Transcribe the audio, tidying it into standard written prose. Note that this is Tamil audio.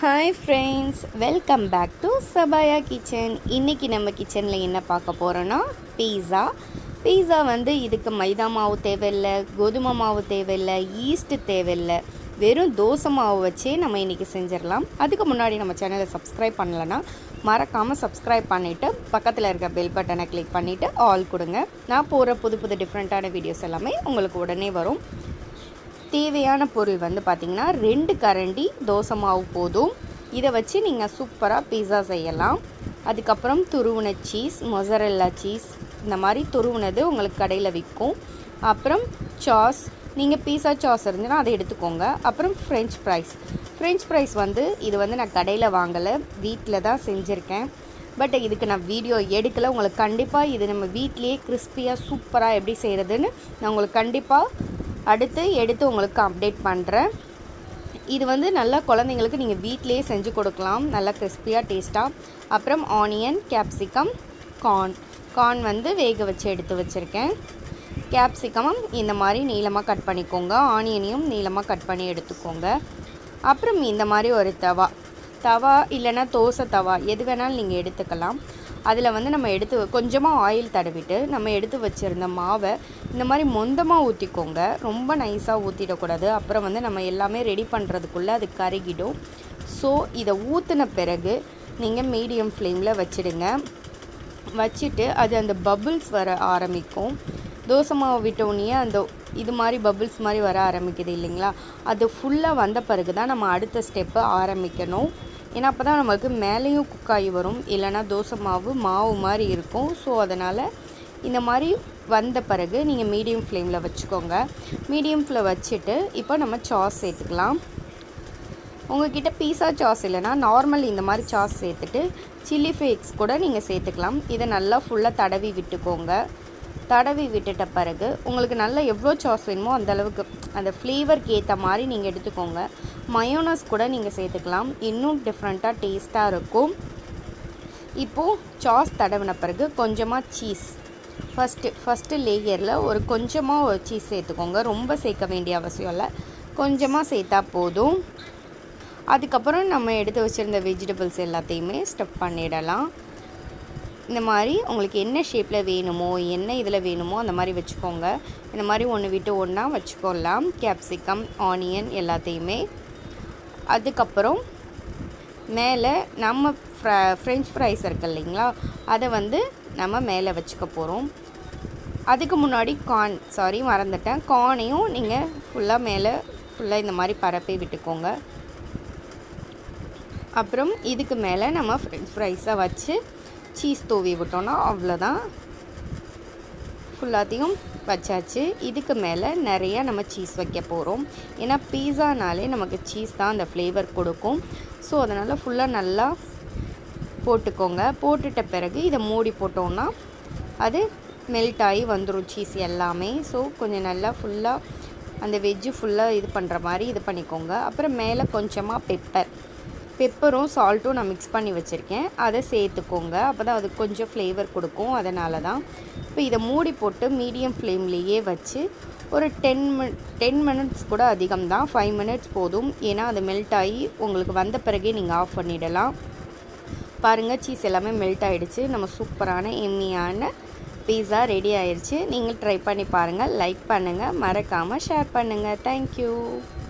Hi friends, welcome back to சபாயா கிச்சன். இன்றைக்கி நம்ம கிச்சனில் என்ன பார்க்க போகிறோன்னா பீஸா வந்து இதுக்கு மைதா மாவு தேவையில்லை, கோதுமை மாவு தேவையில்லை, ஈஸ்ட்டு தேவையில்லை. வெறும் தோசை மாவு வச்சே நம்ம இன்றைக்கி செஞ்சிடலாம். அதுக்கு முன்னாடி நம்ம சேனலை சப்ஸ்கிரைப் பண்ணலைன்னா மறக்காமல் சப்ஸ்கிரைப் பண்ணிவிட்டு பக்கத்தில் இருக்க பெல் பட்டனை கிளிக் பண்ணிவிட்டு ஆல் கொடுங்க. நான் போகிற புது டிஃப்ரெண்ட்டான வீடியோஸ் எல்லாமே உங்களுக்கு உடனே வரும். தேவையான பொருள் வந்து பார்த்திங்கன்னா 2 கரண்டி தோசை மாவு போதும். இதை வச்சு நீங்கள் சூப்பராக பீஸா செய்யலாம். அதுக்கப்புறம் துருவின சீஸ், மொசரெல்லா சீஸ், இந்த மாதிரி துருவினது உங்களுக்கு கடையில் விற்கும். அப்புறம் சாஸ், நீங்கள் பீஸா சாஸ் இருந்துன்னா அதை எடுத்துக்கோங்க. அப்புறம் ஃப்ரெஞ்ச் ஃப்ரைஸ் வந்து இது வந்து நான் கடையில் வாங்கலை, வீட்டில் தான் செஞ்சுருக்கேன். பட் இதுக்கு நான் வீடியோ எடுக்கலை. உங்களுக்கு கண்டிப்பாக இது நம்ம வீட்லேயே கிறிஸ்பியாக சூப்பராக எப்படி செய்கிறதுன்னு நான் உங்களுக்கு கண்டிப்பாக அடுத்து எடுத்து உங்களுக்கு அப்டேட் பண்ணுறேன். இது வந்து நல்லா குழந்தைங்களுக்கு நீங்கள் வீட்டிலேயே செஞ்சு கொடுக்கலாம், நல்லா கிறிஸ்பியாக டேஸ்ட்டாக. அப்புறம் ஆனியன், கேப்சிகம், கார்ன் வந்து வேக வச்சு எடுத்து வச்சுருக்கேன். கேப்சிகமும் இந்த மாதிரி நீளமாக கட் பண்ணிக்கோங்க, ஆனியனையும் நீளமாக கட் பண்ணி எடுத்துக்கோங்க. அப்புறம் இந்த மாதிரி ஒரு தவா இல்லைன்னா தோசை தவா எது வேணாலும் நீங்கள் எடுத்துக்கலாம். அதில் வந்து நம்ம கொஞ்சமாக ஆயில் தடவிட்டு நம்ம எடுத்து வச்சுருந்த மாவை இந்த மாதிரி மொந்தமாக ஊற்றிக்கோங்க. ரொம்ப நைஸாக ஊற்றிடக்கூடாது, அப்புறம் வந்து நம்ம எல்லாமே ரெடி பண்ணுறதுக்குள்ளே அது கருகிடும். ஸோ இதை ஊற்றின பிறகு நீங்கள் மீடியம் ஃப்ளேமில் வச்சுட்டு அது அந்த பபுள்ஸ் வர ஆரம்பிக்கும். தோசை மாவு விட்டோன்னே இது மாதிரி பபுள்ஸ் மாதிரி வர ஆரம்பிக்குது இல்லைங்களா, அது ஃபுல்லாக வந்த பிறகு தான் நம்ம அடுத்த ஸ்டெப்பை ஆரம்பிக்கணும். ஏன்னா அப்போ தான் நமக்கு மேலேயும் குக்காகி வரும், இல்லைனா தோசை மாவு மாதிரி இருக்கும். ஸோ அதனால் இந்த மாதிரி வந்த பிறகு நீங்கள் மீடியம் ஃப்ளேமில் வச்சுக்கோங்க. மீடியம் ஃப்ளேம் வச்சுட்டு இப்போ நம்ம சாஸ் சேர்த்துக்கலாம். உங்கள்கிட்ட பீஸா சாஸ் இல்லைனா நார்மல் இந்த மாதிரி சாஸ் சேர்த்துட்டு சில்லி ஃப்ளேக்ஸ் கூட நீங்கள் சேர்த்துக்கலாம். இதை நல்லா ஃபுல்லாக தடவி விட்டுக்கோங்க. தடவி விட்டுட்ட பிறகு உங்களுக்கு நல்லா எவ்வளோ சாஸ் வேணுமோ அந்தளவுக்கு அந்த ஃப்ளேவருக்கு ஏற்ற மாதிரி நீங்கள் எடுத்துக்கோங்க. மயோனஸ் கூட நீங்கள் சேர்த்துக்கலாம், இன்னும் டிஃப்ரெண்ட்டாக டேஸ்ட்டாக இருக்கும். இப்போது சாஸ் தடவின பிறகு கொஞ்சமாக சீஸ் ஃபஸ்ட்டு லேயரில் கொஞ்சமாக ஒரு சீஸ் சேர்த்துக்கோங்க. ரொம்ப சேர்க்க வேண்டிய அவசியம் இல்லை, கொஞ்சமாக சேர்த்தா போதும். அதுக்கப்புறம் நம்ம எடுத்து வச்சுருந்த வெஜிடபிள்ஸ் எல்லாத்தையுமே ஸ்டஃப் பண்ணிடலாம். இந்த மாதிரி உங்களுக்கு என்ன ஷேப்பில் வேணுமோ, என்ன இதில் வேணுமோ அந்த மாதிரி வச்சுக்கோங்க. இந்த மாதிரி ஒன்று விட்டு ஒன்றா வச்சுக்கொள்ளலாம், கேப்சிகம், ஆனியன் எல்லாத்தையுமே. அதுக்கப்புறம் மேலே நம்ம ஃப்ரெஞ்ச் ஃப்ரைஸ் இருக்கு இல்லைங்களா, அதை வந்து நம்ம மேலே வச்சுக்க போகிறோம். அதுக்கு முன்னாடி மறந்துட்டேன், கார்னையும் நீங்கள் ஃபுல்லாக இந்த மாதிரி பரப்பி விட்டுக்கோங்க. அப்புறம் இதுக்கு மேலே நம்ம ஃப்ரெஞ்ச் ஃப்ரைஸை வச்சு சீஸ் தூவி விட்டோன்னா அவ்வளோதான், ஃபுல்லாத்தையும் வச்சாச்சு. இதுக்கு மேலே நிறைய நம்ம சீஸ் வைக்க போகிறோம். ஏன்னா பீஸானாலே நமக்கு சீஸ் தான் அந்த ஃப்ளேவர் கொடுக்கும். ஸோ அதனால் ஃபுல்லாக நல்லா போட்டுக்கோங்க. போட்டுட்ட பிறகு இதை மூடி போட்டோன்னா அது மெல்ட் ஆகி வந்துடும் சீஸ் எல்லாமே. ஸோ கொஞ்சம் நல்லா ஃபுல்லாக அந்த வெஜ்ஜு ஃபுல்லாக இது பண்ணுற மாதிரி இது பண்ணிக்கோங்க. அப்புறம் மேலே கொஞ்சமாக பெப்பரும் சால்ட்டும் நான் மிக்ஸ் பண்ணி வச்சுருக்கேன், அதை சேர்த்துக்கோங்க. அப்போ தான் அது கொஞ்சம் ஃப்ளேவர் கொடுக்கும், அதனால தான். இப்போ இதை மூடி போட்டு மீடியம் ஃப்ளேம்லேயே வச்சு ஒரு 10 மினிட்ஸ் கூட அதிகம் தான், 5 மினிட்ஸ் போதும். ஏன்னா அது மெல்ட் ஆகி உங்களுக்கு வந்த பிறகே நீங்கள் ஆஃப் பண்ணிடலாம். பாருங்கள், சீஸ் எல்லாமே மெல்ட் ஆகிடுச்சு. நம்ம சூப்பரான எம்மியான பீஸா ரெடி ஆயிடுச்சு. நீங்கள் ட்ரை பண்ணி பாருங்கள், லைக் பண்ணுங்கள், மறக்காமல் ஷேர் பண்ணுங்கள். தேங்க்யூ.